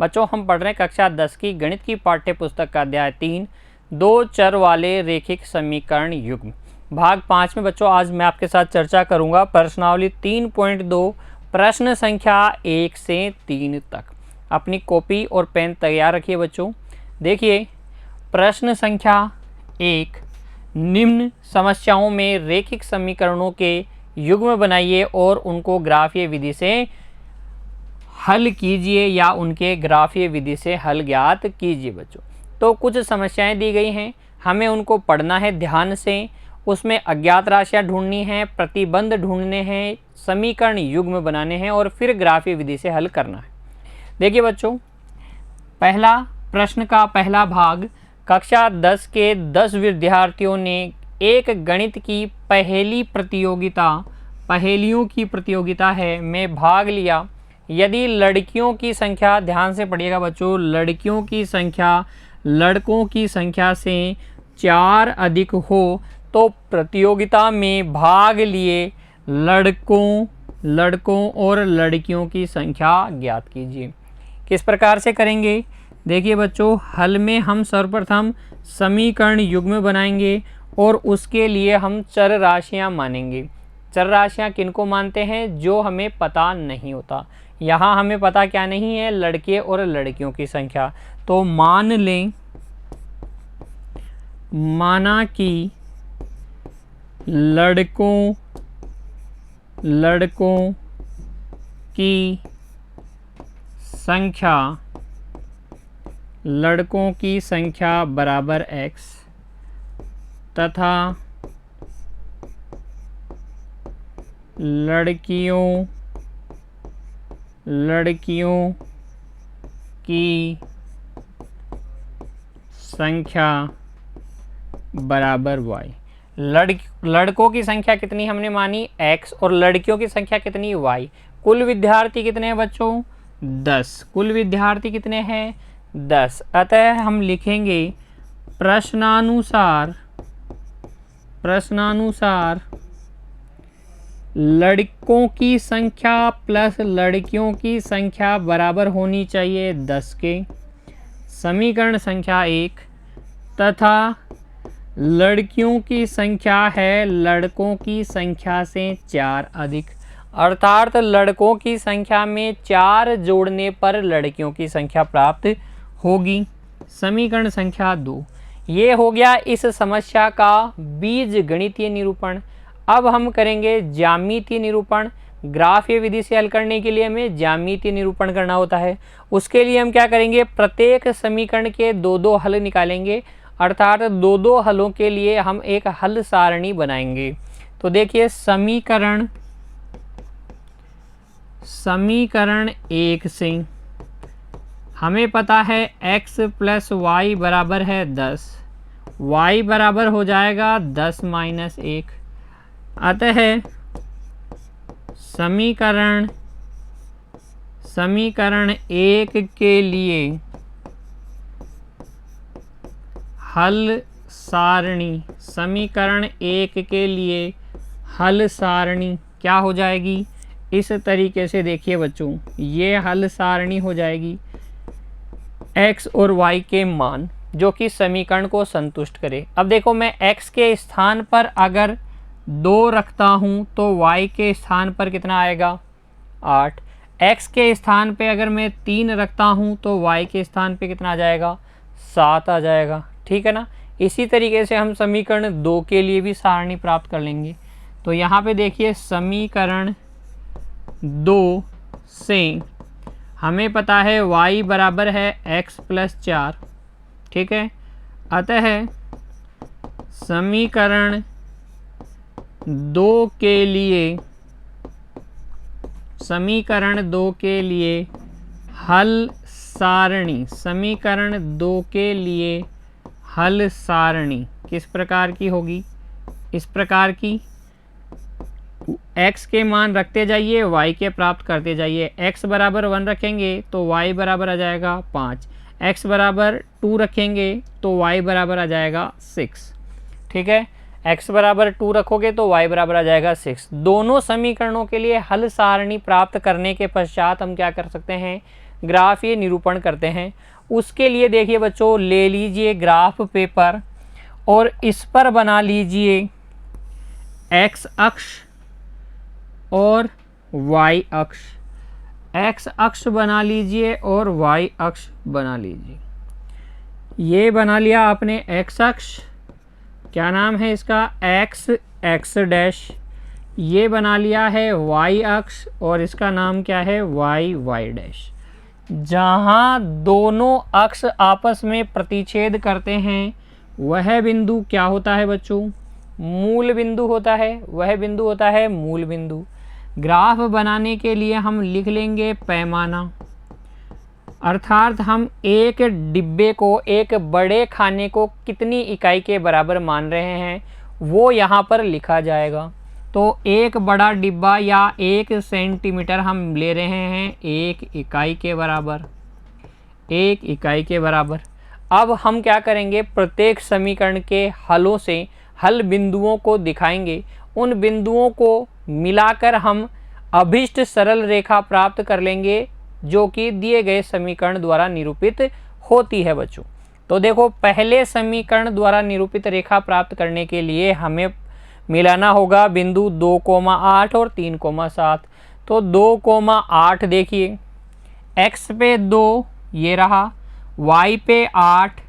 बच्चों हम पढ़ रहे हैं कक्षा 10 की गणित की पाठ्य पुस्तक का अध्याय 3 दो चर वाले रैखिक समीकरण युग्म भाग 5 में बच्चों आज मैं आपके साथ चर्चा करूंगा प्रश्नावली 3.2 प्रश्न संख्या 1 से 3 तक। अपनी कॉपी और पेन तैयार रखिए बच्चों। देखिए प्रश्न संख्या 1, निम्न समस्याओं में रैखिक समीकरणों के युग्म बनाइए और उनको ग्राफीय विधि से हल कीजिए या उनके ग्राफीय विधि से हल ज्ञात कीजिए बच्चों। तो कुछ समस्याएं दी गई हैं, हमें उनको पढ़ना है ध्यान से। उसमें अज्ञात राशियां ढूंढनी हैं, प्रतिबंध ढूंढने हैं, समीकरण युग्म बनाने हैं और फिर ग्राफीय विधि से हल करना है। देखिए बच्चों, पहला प्रश्न का पहला भाग, कक्षा 10 के 10 विद्यार्थियों ने एक गणित की पहेलियों की प्रतियोगिता है में भाग लिया। यदि लड़कियों की संख्या, ध्यान से पढ़िएगा बच्चों, लड़कियों की संख्या लड़कों की संख्या से 4 अधिक हो तो प्रतियोगिता में भाग लिए लड़कों और लड़कियों की संख्या ज्ञात कीजिए। किस प्रकार से करेंगे? देखिए बच्चों, हल में हम सर्वप्रथम समीकरण युग्म बनाएंगे और उसके लिए हम चर राशियां मानेंगे। चर राशियां किनको मानते हैं? जो हमें पता नहीं होता। यहाँ हमें पता क्या नहीं है? लड़के और लड़कियों की संख्या। तो माना कि लड़कों की संख्या बराबर x तथा लड़कियों की संख्या बराबर y। लड़कों की संख्या कितनी हमने मानी? x और लड़कियों की संख्या कितनी? y। कुल विद्यार्थी कितने हैं बच्चों? 10। कुल विद्यार्थी कितने हैं? 10। अतः हम लिखेंगे प्रश्नानुसार लड़कों की संख्या प्लस लड़कियों की संख्या बराबर होनी चाहिए 10 के। समीकरण संख्या 1 तथा लड़कियों की संख्या है लड़कों की संख्या से 4 अधिक, अर्थात लड़कों की संख्या में 4 जोड़ने पर लड़कियों की संख्या प्राप्त होगी। समीकरण संख्या 2, ये हो गया इस समस्या का बीज गणितीय निरूपण। अब हम करेंगे ज्यामितीय निरूपण। ग्राफीय विधि से हल करने के लिए हमें ज्यामितीय निरूपण करना होता है। उसके लिए हम क्या करेंगे? प्रत्येक समीकरण के 2-2 हल निकालेंगे, अर्थात 2-2 हलों के लिए हम एक हल सारणी बनाएंगे। तो देखिए समीकरण 1 से हमें पता है x प्लस y बराबर है 10, y बराबर हो जाएगा 10 माइनस 1। अतः समीकरण 1 के लिए हल सारणी क्या हो जाएगी? इस तरीके से देखिए बच्चों, ये हल सारणी हो जाएगी x और y के मान जो कि समीकरण को संतुष्ट करे। अब देखो, मैं x के स्थान पर अगर 2 रखता हूँ तो y के स्थान पर कितना आएगा? 8। x के स्थान पे अगर मैं 3 रखता हूँ तो y के स्थान पे कितना आ जाएगा? 7 आ जाएगा। ठीक है ना। इसी तरीके से हम समीकरण 2 के लिए भी सारणी प्राप्त कर लेंगे। तो यहाँ पे देखिए समीकरण 2 से हमें पता है y बराबर है x प्लस 4। ठीक है। अतः समीकरण 2 के लिए हल सारणी किस प्रकार की होगी? इस प्रकार की, x के मान रखते जाइए, y के प्राप्त करते जाइए। x बराबर 1 रखेंगे तो y बराबर आ जाएगा 5, x बराबर 2 रखेंगे तो y बराबर आ जाएगा 6। ठीक है। x बराबर 2 रखोगे तो y बराबर आ जाएगा 6। दोनों समीकरणों के लिए हल सारणी प्राप्त करने के पश्चात हम क्या कर सकते हैं? ग्राफ ये निरूपण करते हैं। उसके लिए देखिए बच्चों, ले लीजिए ग्राफ पेपर और इस पर बना लीजिए एक्स अक्ष और वाई अक्ष। एक्स अक्ष बना लीजिए और वाई अक्ष बना लीजिए। ये बना लिया आपने एक्स अक्ष, क्या नाम है इसका, एक्स एक्स डैश। ये बना लिया है वाई अक्ष और इसका नाम क्या है, वाई वाई डैश। जहाँ दोनों अक्ष आपस में प्रतिच्छेद करते हैं वह बिंदु क्या होता है बच्चों, मूल बिंदु होता है। वह बिंदु होता है मूल बिंदु। ग्राफ बनाने के लिए हम लिख लेंगे पैमाना, अर्थात हम एक डिब्बे को, एक बड़े खाने को कितनी इकाई के बराबर मान रहे हैं वो यहाँ पर लिखा जाएगा। तो एक बड़ा डिब्बा या 1 सेंटीमीटर हम ले रहे हैं 1 इकाई के बराबर, 1 इकाई के बराबर। अब हम क्या करेंगे, प्रत्येक समीकरण के हलों से हल बिंदुओं को दिखाएंगे। उन बिंदुओं को मिलाकर हम अभिष्ट सरल रेखा प्राप्त कर लेंगे जो कि दिए गए समीकरण द्वारा निरूपित होती है बच्चों। तो देखो, पहले समीकरण द्वारा निरूपित रेखा प्राप्त करने के लिए हमें मिलाना होगा बिंदु 2,8 और 3,7। तो 2,8 देखिए, x पे 2 ये रहा, y पे 8,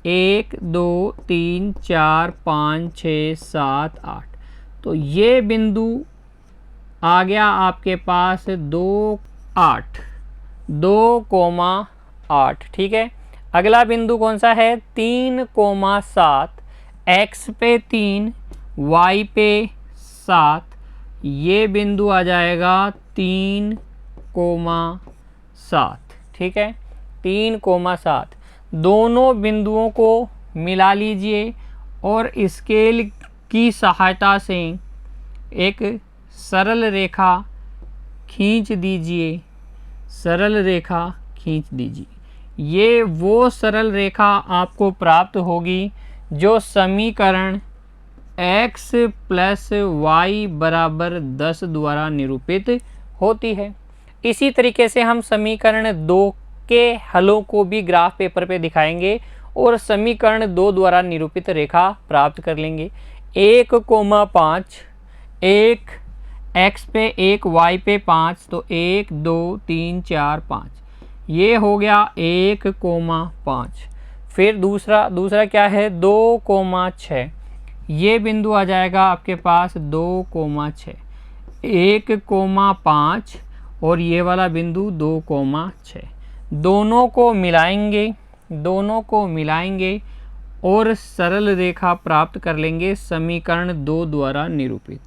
1 2 3 4 5 6 7 8। तो ये बिंदु आ गया आपके पास 2,8, ठीक है। अगला बिंदु कौन सा है, 3,7, x पे 3 y पे 7। ये बिंदु आ जाएगा 3,7, ठीक है, 3,7। दोनों बिंदुओं को मिला लीजिए और स्केल की सहायता से एक सरल रेखा खींच दीजिए, सरल रेखा खींच दीजिए। ये वो सरल रेखा आपको प्राप्त होगी जो समीकरण x + y = 10 द्वारा निरूपित होती है। इसी तरीके से हम समीकरण 2 के हलों को भी ग्राफ पेपर पे दिखाएंगे और समीकरण 2 द्वारा निरूपित रेखा प्राप्त कर लेंगे। 1,5, 1 x पे 1 y पे 5, तो 1 2 3 4 5, ये हो गया 1,5। फिर दूसरा क्या है, 2,6। ये बिंदु आ जाएगा आपके पास 2,6, 1,5 और ये वाला बिंदु 2,6। दोनों को मिलाएंगे और सरल रेखा प्राप्त कर लेंगे समीकरण 2 द्वारा निरूपित।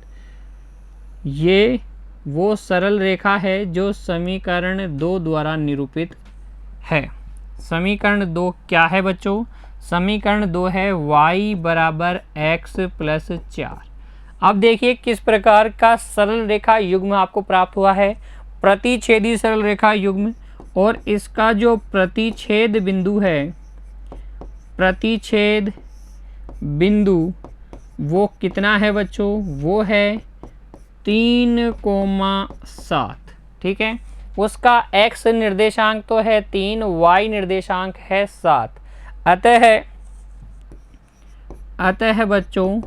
ये वो सरल रेखा है जो समीकरण 2 द्वारा निरूपित है। समीकरण 2 क्या है बच्चों, समीकरण 2 है y = x + 4। अब देखिए किस प्रकार का सरल रेखा युग्म आपको प्राप्त हुआ है, प्रतिच्छेदी सरल रेखा युग्म। और इसका जो प्रतिच्छेद बिंदु है, प्रतिच्छेद बिंदु वो कितना है बच्चों, वो है 3,7, ठीक है। उसका x निर्देशांक तो है 3, y निर्देशांक है 7। अतः बच्चों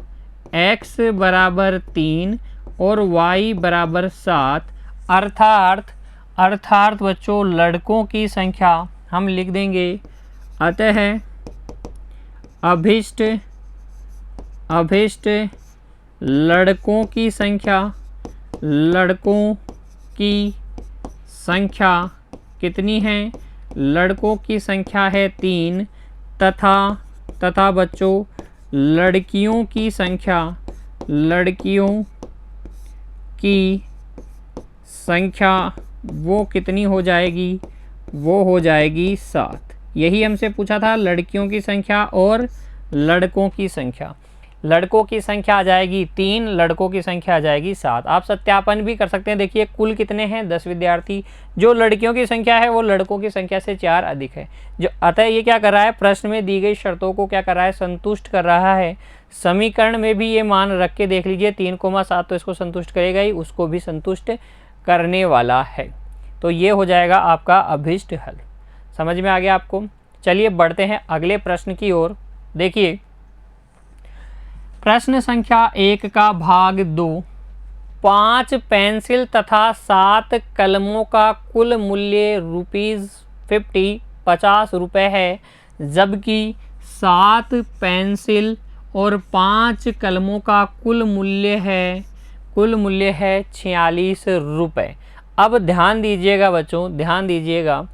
x = 3 और y = 7, अर्थात बच्चों लड़कों की संख्या हम लिख देंगे। अतः अभिष्ट लड़कों की संख्या कितनी है, लड़कों की संख्या है 3, तथा बच्चों लड़कियों की संख्या वो कितनी हो जाएगी, वो हो जाएगी 7। यही हमसे पूछा था, लड़कियों की संख्या और लड़कों की संख्या। लड़कों की संख्या आ जाएगी 3, लड़कों की संख्या आ जाएगी 7। आप सत्यापन भी कर सकते हैं। देखिए कुल कितने हैं, 10 विद्यार्थी। जो लड़कियों की संख्या है वो लड़कों की संख्या से 4 अधिक है। जो अतः ये क्या कर रहा है, प्रश्न में दी गई शर्तों को क्या कर रहा है, संतुष्ट कर रहा है। समीकरण में भी ये मान रख के देख लीजिए, 3,7 तो इसको संतुष्ट करेगा ही, उसको भी संतुष्ट करने वाला है। तो तो ये हो जाएगा आपका अभीष्ट हल। समझ में आ गया आपको। चलिए बढ़ते हैं अगले प्रश्न की ओर। देखिए प्रश्न संख्या 1 का भाग 2, 5 पेंसिल तथा 7 कलमों का कुल मूल्य ₹50 रुपये है, जबकि 7 पेंसिल और 5 कलमों का कुल मूल्य है 46 रुपये। अब ध्यान दीजिएगा बच्चों, ध्यान दीजिएगा,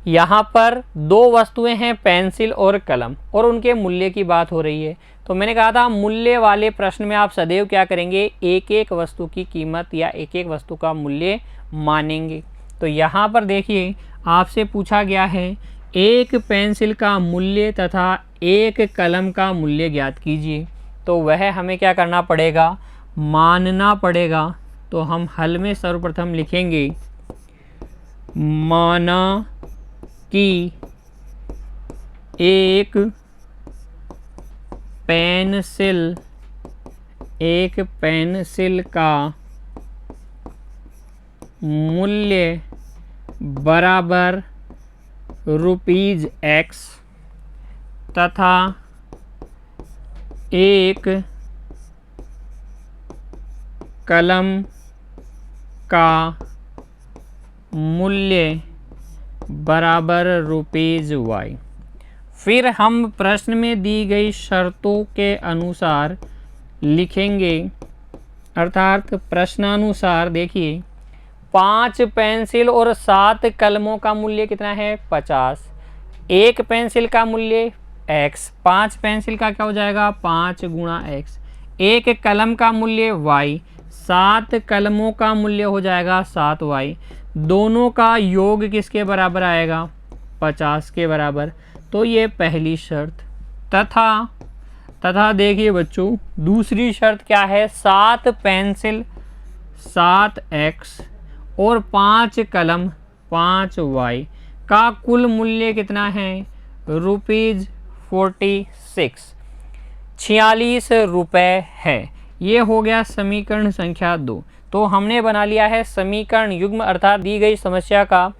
यहाँ पर दो वस्तुएं हैं पेंसिल और कलम, और उनके मूल्य की बात हो रही है। तो मैंने कहा था मूल्य वाले प्रश्न में आप सदैव क्या करेंगे, एक एक वस्तु की कीमत या एक एक वस्तु का मूल्य मानेंगे। तो यहाँ पर देखिए आपसे पूछा गया है एक पेंसिल का मूल्य तथा एक कलम का मूल्य ज्ञात कीजिए। तो वह हमें क्या करना पड़ेगा, मानना पड़ेगा। तो हम हल में सर्वप्रथम लिखेंगे माना कि एक पेंसिल का मूल्य बराबर ₹X तथा एक कलम का मूल्य बराबर ₹Y। फिर हम प्रश्न में दी गई शर्तों के अनुसार लिखेंगे, अर्थात प्रश्नानुसार। देखिए 5 पेंसिल और 7 कलमों का मूल्य कितना है 50, एक पेंसिल का मूल्य X, 5 पेंसिल का क्या हो जाएगा 5 गुणा X, एक कलम का मूल्य Y, 7 कलमों का मूल्य हो जाएगा 7Y, दोनों का योग किसके बराबर आएगा 50 के बराबर। तो ये पहली शर्त। तथा देखिए बच्चों दूसरी शर्त क्या है, 7 पेंसिल 7X और 5 कलम 5Y का कुल मूल्य कितना है ₹46 रुपये है। ये हो गया समीकरण संख्या 2। तो हमने बना लिया है समीकरण युग्म, अर्थात दी गई समस्या का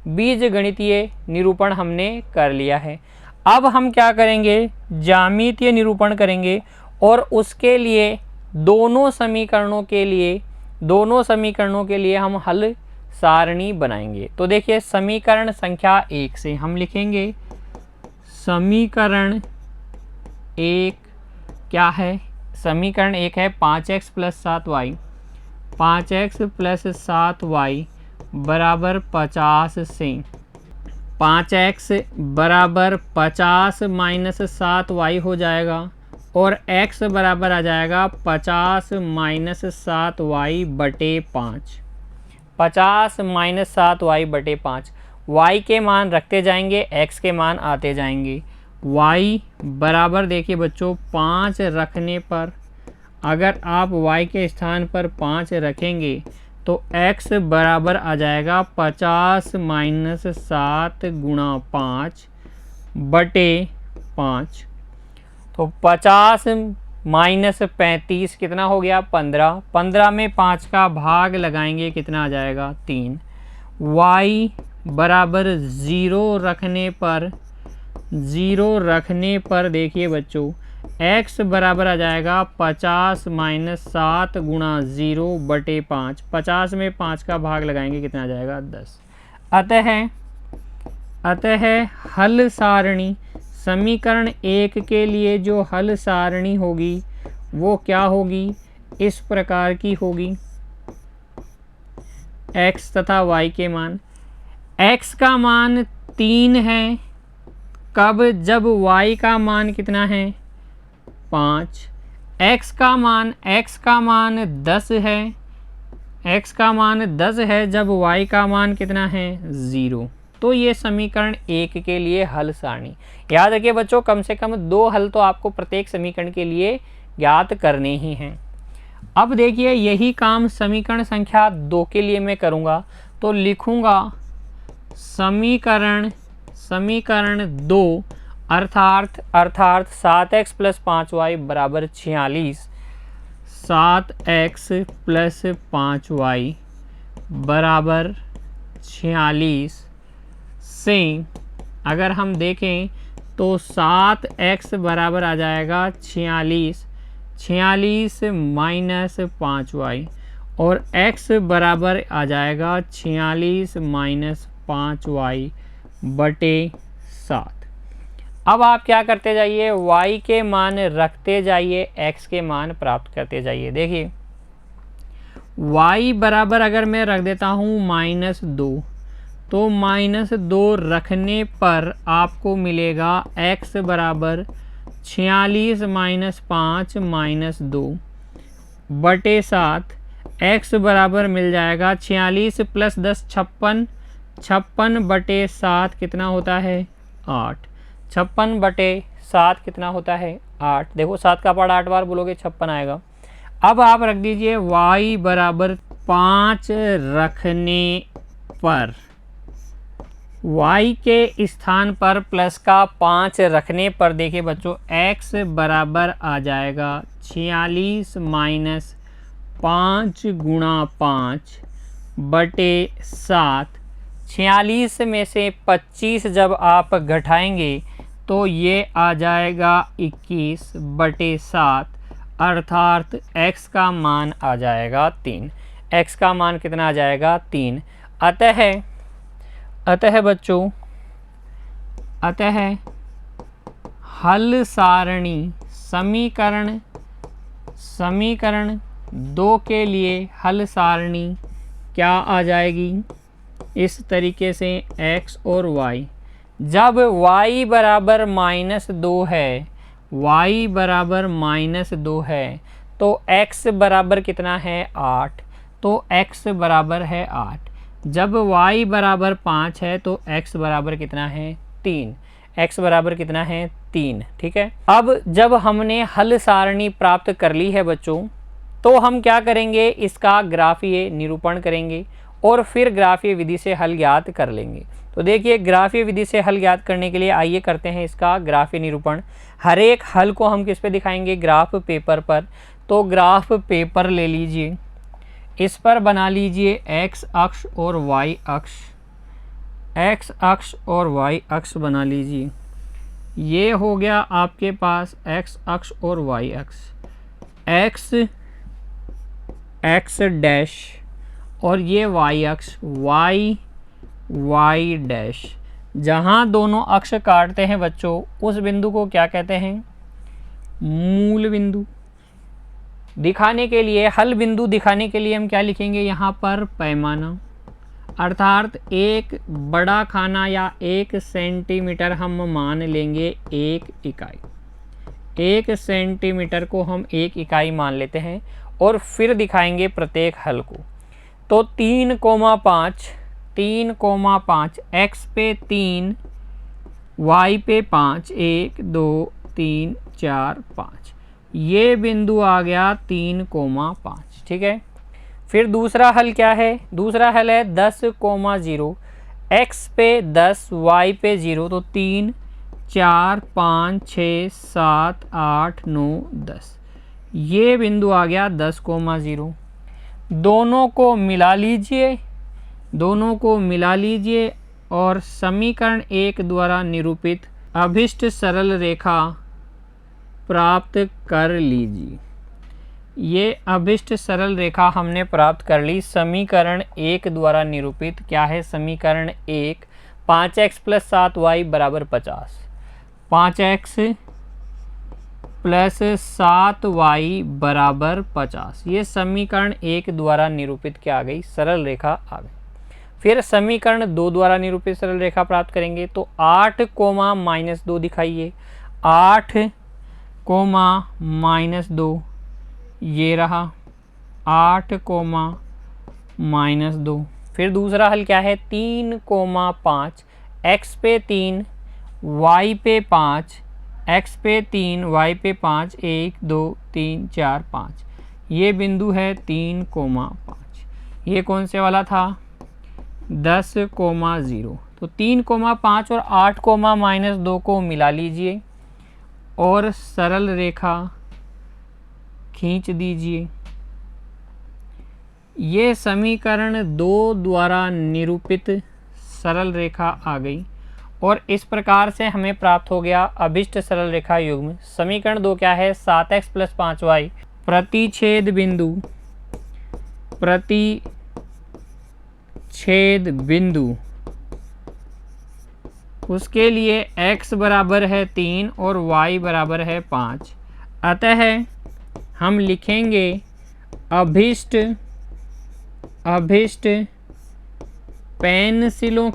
बीजगणितीय निरूपण हमने कर लिया है। अब हम क्या करेंगे, ज्यामितीय निरूपण करेंगे, और उसके लिए दोनों समीकरणों के लिए हम हल सारणी बनाएंगे। तो देखिए समीकरण संख्या 1 से हम लिखेंगे, समीकरण 1 क्या है, समीकरण 1 है 5x + 7y, 5x + 7y बराबर 50 से 5x बराबर 50 - 7y हो जाएगा, और x बराबर आ जाएगा 50 - 7y बटे 5, 50 - 7y बटे 5। y के मान रखते जाएंगे, x के मान आते जाएंगे। y बराबर देखिए बच्चों 5 रखने पर, अगर आप y के स्थान पर 5 रखेंगे तो x बराबर आ जाएगा 50 - 7 गुणा 5 बटे 5। तो 50 - 35 कितना हो गया 15, 15 में 5 का भाग लगाएंगे कितना आ जाएगा 3। y बराबर 0 रखने पर देखिए बच्चों x बराबर आ जाएगा 50 - 7 गुणा 0 बटे 5, 50 में 5 का भाग लगाएंगे कितना आ जाएगा 10। अतः हल सारणी, समीकरण 1 के लिए जो हल सारणी होगी वो क्या होगी, इस प्रकार की होगी। x तथा y के मान, x का मान 3 है, कब, जब y का मान कितना है 5, x का मान 10 है, x का मान 10 है जब y का मान कितना है 0। तो ये समीकरण 1 के लिए हल सारणी। याद रखिए बच्चों कम से कम 2 हल तो आपको प्रत्येक समीकरण के लिए ज्ञात करने ही हैं। अब देखिए यही काम समीकरण संख्या 2 के लिए मैं करूँगा। तो लिखूँगा समीकरण 2 अर्थात 7x + 5y बराबर 46, 7x + 5y बराबर 46 से अगर हम देखें तो 7x बराबर आ जाएगा 46, 46 माइनस 5y और x बराबर आ जाएगा 46 माइनस 5y बटे 7। अब आप क्या करते जाइए, y के मान रखते जाइए, x के मान प्राप्त करते जाइए। देखिए y बराबर अगर मैं रख देता हूँ -2, तो -2 रखने पर आपको मिलेगा x बराबर 46 माइनस 5 -2 बटे 7। x बराबर मिल जाएगा 46 प्लस 10 56, 56 बटे 7 कितना होता है 8, 56 बटे 7 कितना होता है 8। देखो 7 का पार्ट 8 बार बोलोगे 56 आएगा। अब आप रख दीजिए y बराबर 5 रखने पर, y के स्थान पर प्लस का 5 रखने पर देखिए बच्चों x बराबर आ जाएगा 46 माइनस 5 गुणा 5 बटे 7। 46 में से 25 जब आप घटाएंगे तो ये आ जाएगा 21 बटे 7, अर्थात x का मान आ जाएगा 3। x का मान कितना आ जाएगा 3। अतः बच्चों हल सारणी समीकरण 2 के लिए हल सारणी क्या आ जाएगी इस तरीके से x और y। जब y बराबर -2 है, y बराबर -2 है तो x बराबर कितना है 8, तो x बराबर है 8। जब y बराबर 5 है तो x बराबर कितना है 3, x बराबर कितना है 3। ठीक है, अब जब हमने हल सारणी प्राप्त कर ली है बच्चों, तो हम क्या करेंगे, इसका ग्राफीय निरूपण करेंगे और फिर ग्राफीय विधि से हल ज्ञात कर लेंगे। तो देखिए ग्राफीय विधि से हल ज्ञात करने के लिए आइए करते हैं इसका ग्राफीय निरूपण। हर एक हल को हम किस पे दिखाएंगे, ग्राफ पेपर पर। तो ग्राफ पेपर ले लीजिए, इस पर बना लीजिए x अक्ष और y अक्ष, x अक्ष और y अक्ष बना लीजिए। ये हो गया आपके पास x अक्ष और y अक्ष, x डैश, और ये y अक्ष y डैश। जहाँ दोनों अक्ष काटते हैं बच्चों उस बिंदु को क्या कहते हैं, मूल बिंदु। दिखाने के लिए, हल बिंदु दिखाने के लिए हम क्या लिखेंगे यहाँ पर, पैमाना, अर्थात एक बड़ा खाना या 1 सेंटीमीटर हम मान लेंगे 1 इकाई। 1 सेंटीमीटर को हम 1 इकाई मान लेते हैं और फिर दिखाएंगे प्रत्येक हल को। तो 3,5, 3,5, x पे 3, y पे 5, 1 2 3 4 5, ये बिंदु आ गया 3,5। ठीक है, फिर दूसरा हल क्या है, दूसरा हल है 10,0, x पे 10, y पे 0, तो 3 4 5 6 7 8 9 10, ये बिंदु आ गया 10,0। दोनों को मिला लीजिए, दोनों को मिला लीजिए और समीकरण 1 द्वारा निरूपित अभिष्ट सरल रेखा प्राप्त कर लीजिए। ये अभिष्ट सरल रेखा हमने प्राप्त कर ली समीकरण 1 द्वारा निरूपित। क्या है समीकरण 1, 5x प्लस 7y बराबर 50, 5x प्लस 7y बराबर 50, ये समीकरण 1 द्वारा निरूपित क्या आ गई, सरल रेखा आ गई। फिर समीकरण 2 द्वारा निरूपित सरल रेखा प्राप्त करेंगे तो 8, -2 दिखाइए, 8, -2, ये रहा 8, -2। फिर दूसरा हल क्या है, 3,5, x पे 3, y पे 5, x पे 3, y पे 5, 1 2 3 4 5, ये बिंदु है 3,5। ये कौन से वाला था, 10,0। तो 3,5 और 8, -2 को मिला लीजिए और सरल रेखा खींच दीजिए। ये समीकरण 2 द्वारा निरूपित सरल रेखा आ गई और इस प्रकार से हमें प्राप्त हो गया अभिष्ट सरल रेखा युग्म। समीकरण 2 क्या है? 7x + 5y प्रतिच्छेद बिंदु उसके लिए x बराबर है 3 और y बराबर है 5। अतः हम लिखेंगे अभिष्ट पेंसिलों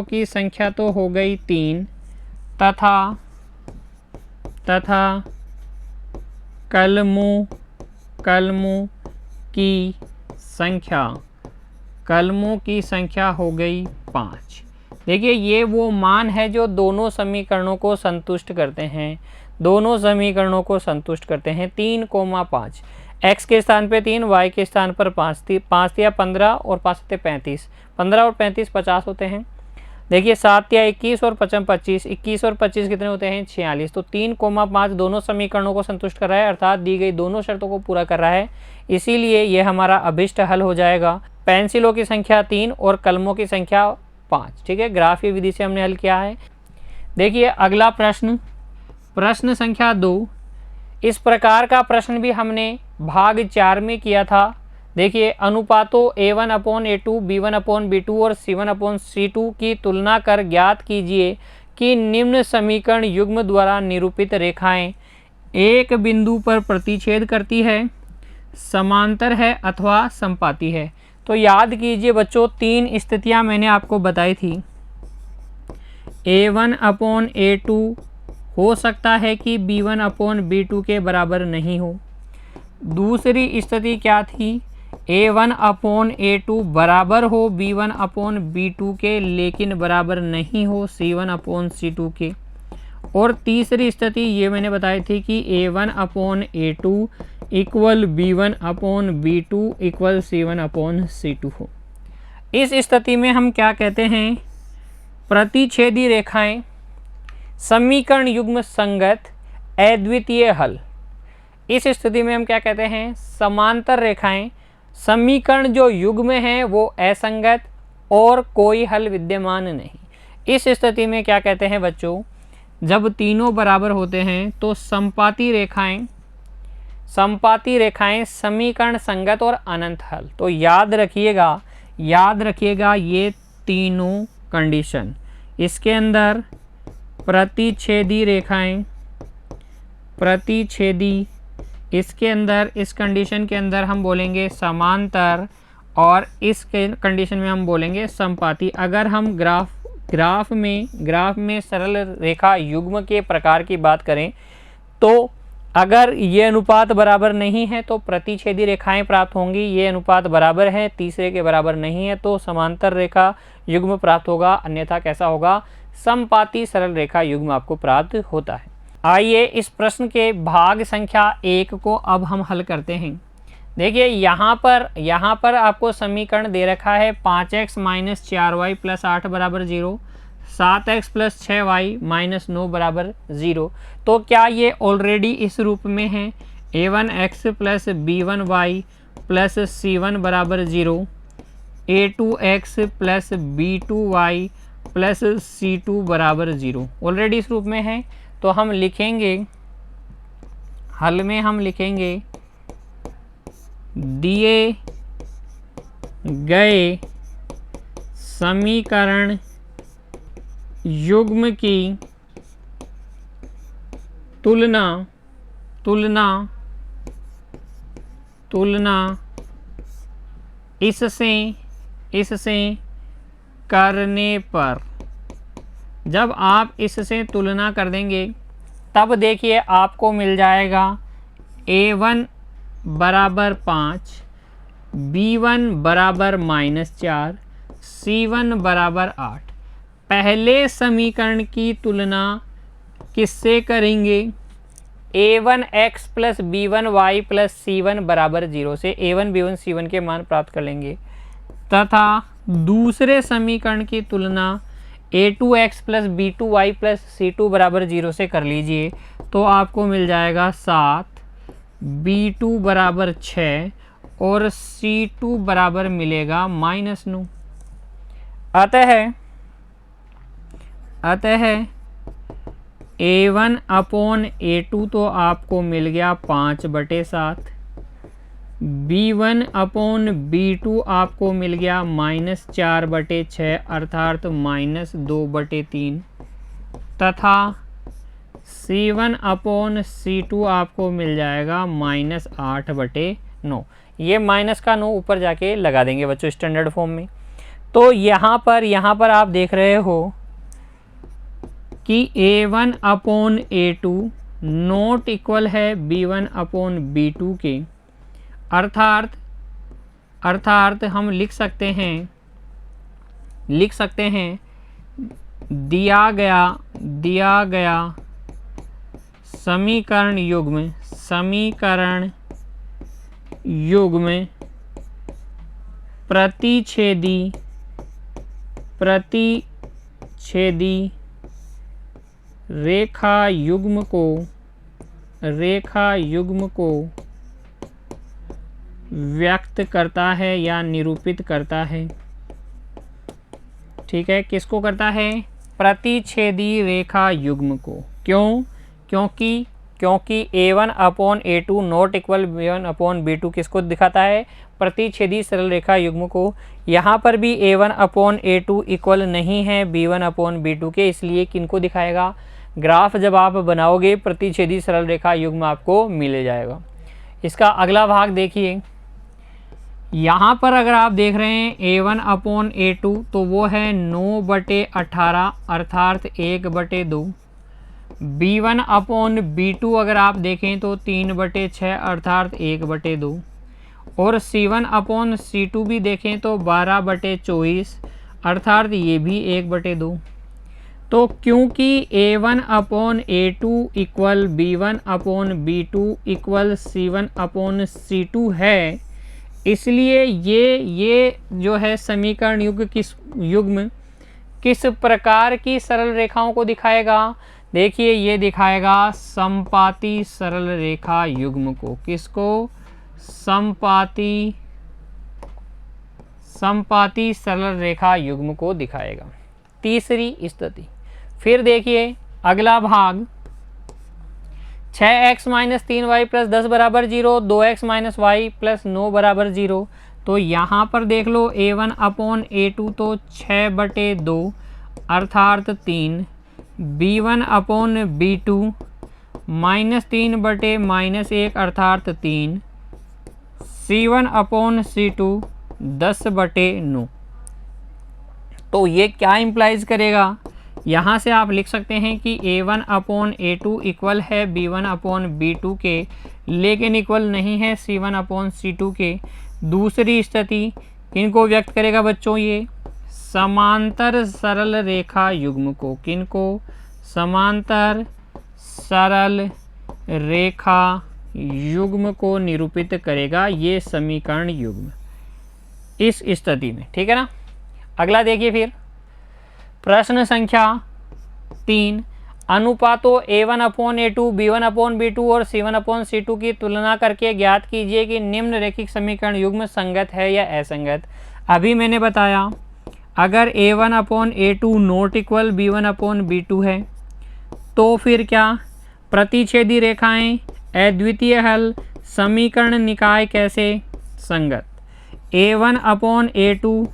की संख्या तो हो गई 3 तथा कलमों की संख्या हो गई 5। देखिए ये वो मान है जो दोनों समीकरणों को संतुष्ट करते हैं। 3, 5 x के स्थान पे 3, y के स्थान पर 5 या 15 और 5 से 35, 15 और 35 50 होते हैं। देखिए 7 या 21 और 55 25, 21 और 25 कितने होते हैं? 46। तो 3, 5 दोनों समीकरणों को संतुष्ट कर रहा है, अर्थात दी गई दोनों शर्तों को पूरा कर रहा है। इसीलिए ये हमारा अभिष्ट हल हो जाएगा। पेंसिलों की संख्या 3 और कलमों की संख्या 5। ठीक है, ग्राफीय विधि से हमने हल किया है। देखिए अगला प्रश्न संख्या 2। इस प्रकार का प्रश्न भी हमने भाग 4 में किया था। देखिए अनुपातों A1/A2, B1/B2 और C1/C2 की तुलना कर ज्ञात कीजिए कि निम्न समीकरण युग्म द्वारा निरूपित रेखाएं एक बिंदु पर प्रतिच्छेद करती है, समांतर है अथवा समपाती है। तो याद कीजिए बच्चों, 3 स्थितियां मैंने आपको बताई थी। A1/A2 हो सकता है कि B1/B2 के बराबर नहीं हो। दूसरी स्थिति क्या थी? A1/A2 बराबर हो B1/B2 के, लेकिन बराबर नहीं हो C1/C2 के। और तीसरी स्थिति ये मैंने बताई थी कि A1/A2 equal B1/B2 equal C1/C2 हो। इस स्थिति में हम क्या कहते हैं? प्रतिच्छेदी रेखाएं समीकरण युग्म संगत अद्वितीय हल। इस स्थिति में हम क्या कहते हैं? समांतर रेखाएं समीकरण जो युग्म है वो असंगत और कोई हल विद्यमान नहीं। इस स्थिति में क्या कहते हैं बच्चों? जब तीनों बराबर होते हैं तो समपाती रेखाएं समीकरण संगत और अनंत हल। तो याद रखिएगा ये तीनों कंडीशन। इसके अंदर प्रतिच्छेदी, इसके अंदर इस कंडीशन के अंदर हम बोलेंगे समांतर और इस कंडीशन में हम बोलेंगे समपाती। अगर हम ग्राफ में सरल रेखा युग्म के प्रकार की बात करें तो अगर ये अनुपात बराबर नहीं है तो प्रतिच्छेदी रेखाएं प्राप्त होंगी। ये अनुपात बराबर है, तीसरे के बराबर नहीं है तो समांतर रेखा युग्म प्राप्त होगा, अन्यथा कैसा होगा? समपाती सरल रेखा युग्म आपको प्राप्त होता है। आइए इस प्रश्न के भाग संख्या 1 को अब हम हल करते हैं। देखिए यहाँ पर आपको समीकरण दे रखा है 5x - 4y + 8 बराबर 0, 7x + 6y - 9 बराबर 0। तो क्या ये ऑलरेडी इस रूप में है? A1x + B1y + C1 बराबर 0, A2x + B2y + C2 बराबर 0 ऑलरेडी इस रूप में है। तो हम लिखेंगे, हल में हम लिखेंगे दिए गए समीकरण युग्म की तुलना इससे करने पर, जब आप इससे तुलना कर देंगे तब देखिए आपको मिल जाएगा A1 बराबर 5, B1 बराबर -4, C1 बराबर 8। पहले समीकरण की तुलना किससे करेंगे? A1x + B1y + C1 बराबर 0 से A1 B1 C1 के मान प्राप्त कर लेंगे, तथा दूसरे समीकरण की तुलना a2x plus b2y plus c2 बराबर 0 से कर लीजिए तो आपको मिल जाएगा 7, b2 बराबर 6 और c2 बराबर मिलेगा -9। अतः a1 अपॉन a2 तो आपको मिल गया 5/7, b1 अपॉन b2 आपको मिल गया -4/6 अर्थात -2/3 तथा c1 अपॉन c2 आपको मिल जाएगा -8/9। ये माइनस का 9 ऊपर जाके लगा देंगे बच्चों स्टैंडर्ड फॉर्म में। तो यहाँ पर आप देख रहे हो कि a1 upon a2 not equal है b1 अपॉन b2 के, अर्थात हम लिख सकते हैं दिया गया समीकरण युग्म प्रतिच्छेदी रेखा युग्म को व्यक्त करता है या निरूपित करता है। ठीक है, किसको करता है? प्रतिच्छेदी रेखा युग्म को। क्यों? क्योंकि a1 upon a2 not equal b1 upon b2 किसको दिखाता है? प्रतिच्छेदी सरल रेखा युग्म को। यहाँ पर भी a1 अपॉन a2 इक्वल नहीं है b1 अपॉन b2 के, इसलिए किनको दिखाएगा? ग्राफ जब आप बनाओगे प्रतिच्छेदी सरल रेखा युग्म आपको मिल जाएगा। इसका अगला भाग देखिए, यहाँ पर अगर आप देख रहे हैं a1 अपॉन a2 तो वो है 9/18 अर्थात 1/2। b1 अपॉन b2 अगर आप देखें तो 3/6 अर्थात 1/2 और c1 अपॉन c2 भी देखें तो 12/24 अर्थात ये भी 1/2। तो क्योंकि a1 upon a2 equal b1 upon b2 equal c1 upon c2 है, इसलिए ये जो है समीकरण युग्म किस प्रकार की सरल रेखाओं को दिखाएगा? देखिए ये दिखाएगा समपाती सरल रेखा युग्म को। किसको? समपाती सरल रेखा युग्म को दिखाएगा। तीसरी स्थिति फिर देखिए अगला भाग, 6x माइनस 3y प्लस 10 बराबर 0, 2x माइनस वाई प्लस 9 बराबर 0। तो यहाँ पर देख लो a1 अपॉन a2 तो 6/2 अर्थात 3, b1 अपॉन b2 -3/-1 अर्थात 3, c1 अपॉन c2 10/9। तो ये क्या इम्प्लाइज करेगा? यहाँ से आप लिख सकते हैं कि a1 अपॉन a2 इक्वल है b1 अपॉन b2 के, लेकिन इक्वल नहीं है c1 अपॉन c2 के। दूसरी स्थिति किनको व्यक्त करेगा बच्चों? ये समांतर सरल रेखा युग्म को। किनको? समांतर सरल रेखा युग्म को निरूपित करेगा ये समीकरण युग्म इस स्थिति में। ठीक है ना। अगला देखिए फिर प्रश्न संख्या 3, अनुपातों a1 upon a2, b1 upon b2 और c1 अपॉन c2 की तुलना करके ज्ञात कीजिए कि निम्न रैखिक समीकरण युग्म संगत है या असंगत। अभी मैंने बताया अगर a1 upon a2 not equal b1 upon b2 है तो फिर क्या? प्रतिच्छेदी रेखाएं, अद्वितीय हल, समीकरण निकाय कैसे? संगत। a1 upon a2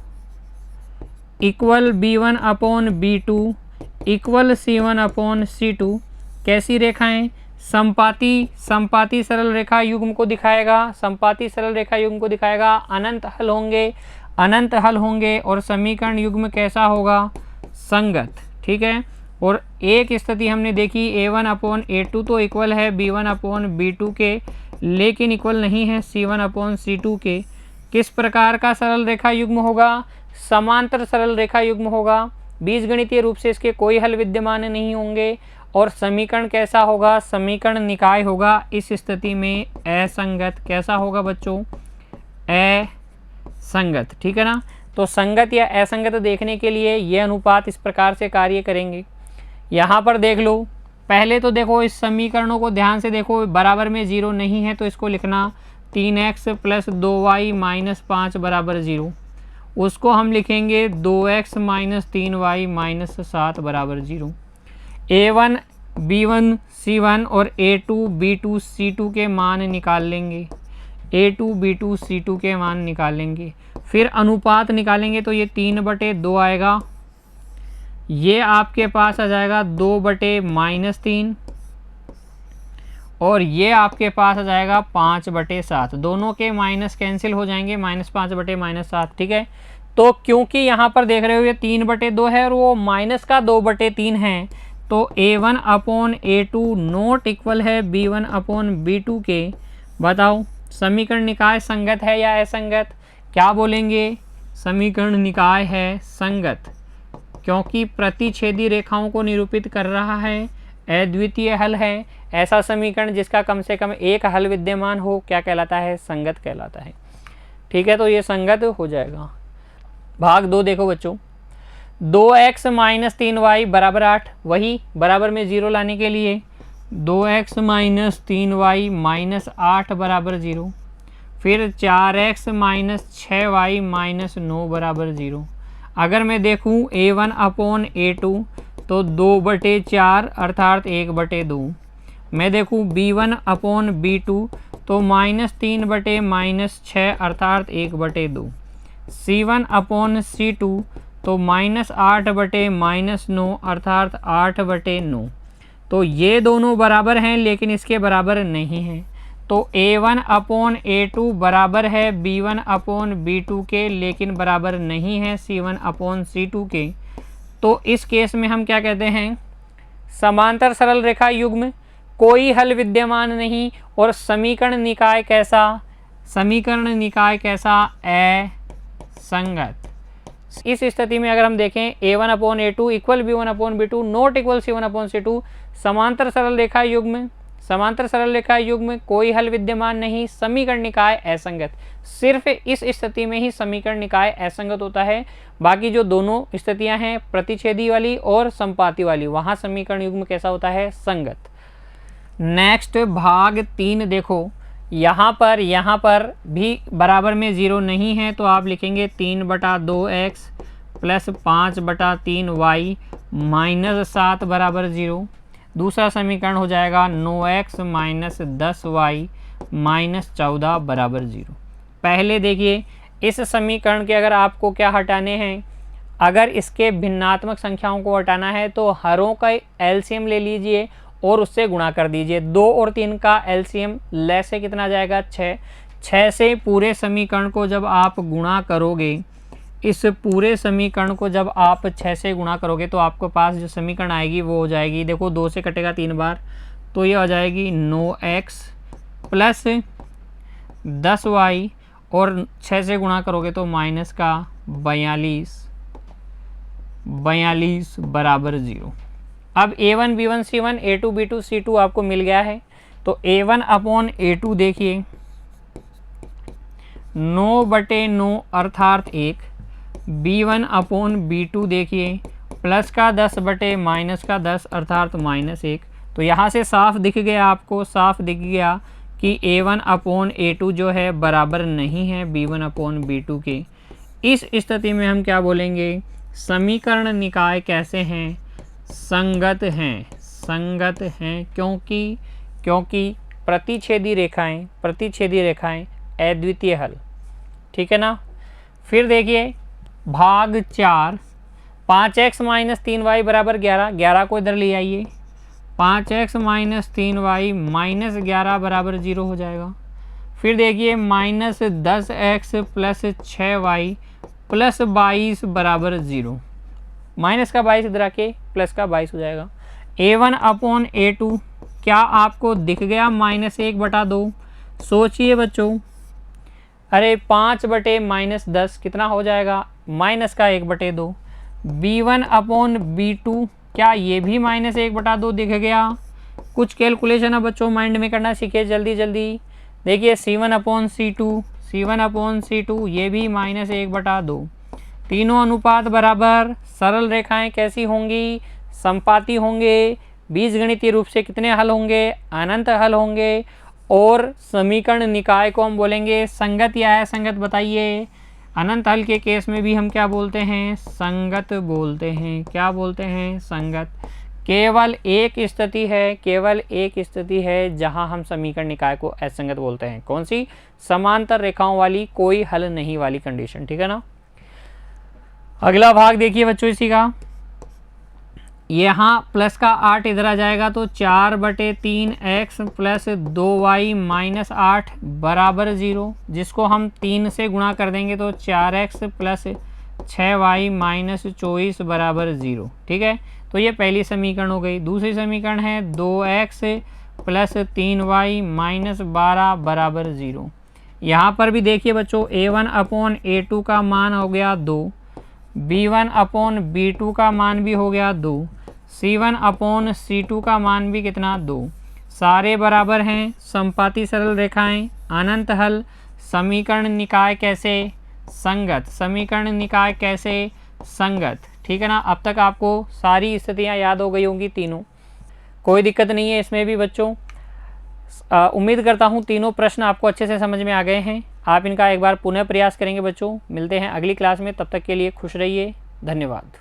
equal b1 upon b2 equal c1 upon c2 कैसी रेखाएं? समपाती सरल रेखा युग्म को दिखाएगा। समपाती सरल रेखा युग्म को दिखाएगा। अनंत हल होंगे और समीकरण युग्म कैसा होगा? संगत। ठीक है। और एक स्थिति हमने देखी a1 अपॉन a2 तो इक्वल है b1 अपॉन b2 के, लेकिन इक्वल नहीं है c1 अपॉन c2 के। किस प्रकार का सरल रेखा युग्म होगा? समांतर सरल रेखा युग्म होगा। बीजगणितीय रूप से इसके कोई हल विद्यमान नहीं होंगे। और समीकरण कैसा होगा? समीकरण निकाय होगा। इस स्थिति में असंगत। कैसा होगा बच्चों? असंगत। ठीक है ना। तो संगत या असंगत देखने के लिए ये अनुपात इस प्रकार से कार्य करेंगे। यहाँ पर देख लो, पहले तो देखो इस समीकरणों को ध्यान से देखो, बराबर में 0 नहीं है तो इसको लिखना 3x + 2y - 5 = 0। उसको हम लिखेंगे 2x - 3y - 7 = 0। a1 b1 c1 और a2 b2 c2 के मान निकाल लेंगे। a2 b2 c2 के मान निकालेंगे, फिर अनुपात निकालेंगे तो ये 3/2 आएगा। ये आपके पास आ जाएगा 2/-3 और ये आपके पास आ जाएगा 5/7। दोनों के माइनस कैंसिल हो जाएंगे, -5/-7। ठीक है, तो क्योंकि यहाँ पर देख रहे हो ये 3/2 है और वो माइनस का 2/3 है, तो a1/a2 नॉट इक्वल है b1/b2 के। बताओ समीकरण निकाय संगत है या असंगत? क्या बोलेंगे? समीकरण निकाय है संगत, क्योंकि प्रतिच्छेदी रेखाओं को निरूपित कर रहा है, अद्वितीय हल है। ऐसा समीकरण जिसका कम से कम एक हल विद्यमान हो क्या कहलाता है? संगत कहलाता है। ठीक है, तो ये संगत हो जाएगा। भाग 2 देखो बच्चों, 2x - 3y = 8। वही बराबर में 0 लाने के लिए 2x - 3y - 8 = 0। फिर 4x - 6y - 9 = 0। अगर मैं देखूं a1/a2 तो 2/4 अर्थात 1/2। मैं देखूं b1/b2 तो -3/-6 अर्थात 1/2। c1/c2 तो -8/-9 अर्थात 8/9। तो ये दोनों बराबर हैं लेकिन इसके बराबर नहीं हैं। तो a1/a2 बराबर है b1/b2 के, लेकिन बराबर नहीं है c1/c2 के। तो इस केस में हम क्या कहते हैं? समांतर सरल रेखा युग्म, कोई हल विद्यमान नहीं और समीकरण निकाय कैसा? समीकरण निकाय कैसा? असंगत। इस स्थिति में अगर हम देखें a1/a2 equal b1/b2 not equal c1/c2, समांतर सरल रेखा युग्म, समांतर सरल रेखा युग्म कोई हल विद्यमान नहीं, समीकरण निकाय असंगत। सिर्फ इस स्थिति में ही समीकरण निकाय असंगत होता है। बाकी जो दोनों स्थितियां हैं प्रतिच्छेदी वाली और संपाती वाली, वहां समीकरण युग्म कैसा होता है? संगत। नेक्स्ट भाग 3 देखो, यहाँ पर भी बराबर में 0 नहीं है तो आप लिखेंगे 3/2x + 5/3y - 7 = 0। दूसरा समीकरण हो जाएगा 9x - 10y - 14 = 0। पहले देखिए इस समीकरण के अगर आपको क्या हटाने हैं, अगर इसके भिन्नात्मक संख्याओं को हटाना है तो हरों का एलसीएम ले लीजिए और उससे गुणा कर दीजिए। 2 और 3 का एलसीएम ले से कितना जाएगा? 6। 6 से पूरे समीकरण को जब आप गुणा करोगे, इस पूरे समीकरण को जब आप 6 से गुणा करोगे तो आपके पास जो समीकरण आएगी वो हो जाएगी, देखो 2 से कटेगा 3 बार तो ये हो जाएगी 9x + 10y और 6 से गुणा करोगे तो -42 = 0। अब a1 b1 c1 a2 b2 c2 आपको मिल गया है। तो a1/a2 देखिए 9/9 अर्थात 1। b1/b2 देखिए प्लस का 10/-10 अर्थात -1। तो यहाँ से साफ दिख गया, आपको साफ दिख गया कि a1/a2 जो है बराबर नहीं है b1/b2 के। इस स्थिति में हम क्या बोलेंगे? समीकरण निकाय कैसे हैं? संगत हैं। संगत हैं क्योंकि प्रतिच्छेदी रेखाएं अद्वितीय हल। ठीक है ना। फिर देखिए भाग 4, 5x - 3y = 11। 11 को इधर ले आइए, 5x - 3y - 11 = 0 हो जाएगा। फिर देखिए -10x + 6y + 22 = 0। माइनस का 22 इधर आके प्लस का 22 हो जाएगा। a1/a2 क्या आपको दिख गया? -1/2। सोचिए बच्चों, अरे 5/-10 कितना हो जाएगा? माइनस का 1/2। b1/b2 क्या ये भी -1/2 दिख गया? कुछ कैलकुलेशन है बच्चों माइंड में करना सीखिए जल्दी जल्दी। देखिए c1/c2 ये भी -1/2। तीनों अनुपात बराबर, सरल रेखाएं कैसी होंगी, समपाती होंगे, बीजगणितीय रूप से कितने हल होंगे, अनंत हल होंगे, और समीकरण निकाय को हम बोलेंगे संगत या असंगत, बताइए। अनंत हल के केस में भी हम क्या बोलते हैं, संगत बोलते हैं। क्या बोलते हैं, संगत। केवल एक स्थिति है, केवल एक स्थिति है जहां हम समीकरण निकाय को असंगत बोलते हैं। कौन सी, समांतर रेखाओं वाली, कोई हल नहीं वाली कंडीशन, ठीक है ना। अगला भाग देखिए बच्चों इसी का, यहाँ प्लस का 8 इधर आ जाएगा तो 4/3 x प्लस 2y माइनस 8 बराबर 0, जिसको हम 3 से गुणा कर देंगे तो 4x प्लस 6y माइनस 24 बराबर 0, ठीक है। तो ये पहली समीकरण हो गई। दूसरी समीकरण है 2x प्लस 3y माइनस 12 बराबर 0। यहाँ पर भी देखिए बच्चों, a1/a2 का मान हो गया 2, b1/b2 का मान भी हो गया 2, c1/c2 का मान भी कितना, 2। सारे बराबर हैं, समपाती सरल रेखाएं, अनंत हल, समीकरण निकाय कैसे, संगत। समीकरण निकाय कैसे, संगत, ठीक है ना। अब तक आपको सारी स्थितियां याद हो गई होंगी तीनों, कोई दिक्कत नहीं है इसमें भी बच्चों। उम्मीद करता हूं तीनों प्रश्न आपको अच्छे से समझ में आ गए हैं। आप इनका एक बार पुनः प्रयास करेंगे बच्चों। मिलते हैं अगली क्लास में, तब तक के लिए खुश रहिए, धन्यवाद।